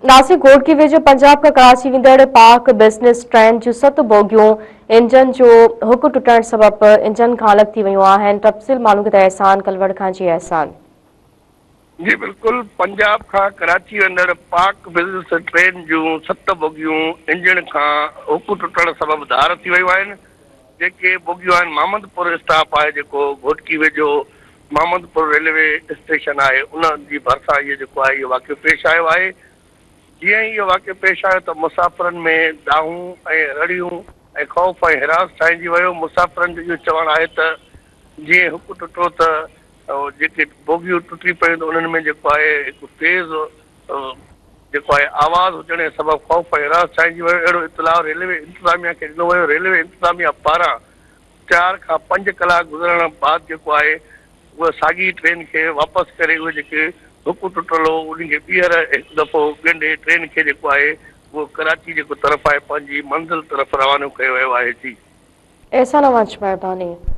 Nashik road के वेझो पंजाब का कराची वेंदड़ पाक बिज़नेस ट्रेन जूं 7 बोगियूं इंजन जो हुक टुटण सबब इंजन खां अलॻि थी वियूं आहिनि। तफ़सील मालूम त एहसान कलवड़ खां जी एहसान। जी बिल्कुल, पंजाब खां कराची वेंदड़ पाक बिज़नेस ट्रेन जूं 7 बोगियूं इंजन खां हुक टुटण सबब धार थी वियूं आहिनि। जेके बोगियूं आहिनि मोहम्मदपुर स्टॉप आहे जेको घोटकी वेझो मोहम्मदपुर रेलवे स्टेशन आहे, उन जी भरिसां इहो जेको आहे इहो वाक़ियो पेश आयो आहे। जीअं ई इहो वाक़ियो पेश आयो त मुसाफ़िरनि में दाहूं ऐं रड़ियूं ऐं ख़ौफ़ ऐं हिरास छाइजी वियो। मुसाफ़िरनि जो इहो चवणु आहे त जीअं हुक टुटो त जेके बोगियूं टुटी पियूं त उन्हनि में जेको आहे हिकु तेज़ जेको आहे आवाज़ हुजण जे सबबु ख़ौफ़ ऐं हिरास छाइजी वियो। अहिड़ो इतलाउ रेलवे इंतिज़ामिया खे ॾिनो वियो। रेलवे इंतिज़ामिया पारां 4 खां 5 कलाक गुज़रण बाद जेको आहे उहा साॻी ट्रेन खे वापसि करे उहे जेके हुक टुटल हो उनखे ॿीहर हिकु दफ़ो ॻंढे ट्रेन खे जेको आहे उहो कराची जेको तरफ़ आहे पंहिंजी मंज़िल तरफ़ रवानो कयो वियो आहे। जी एहसान, महिरबानी।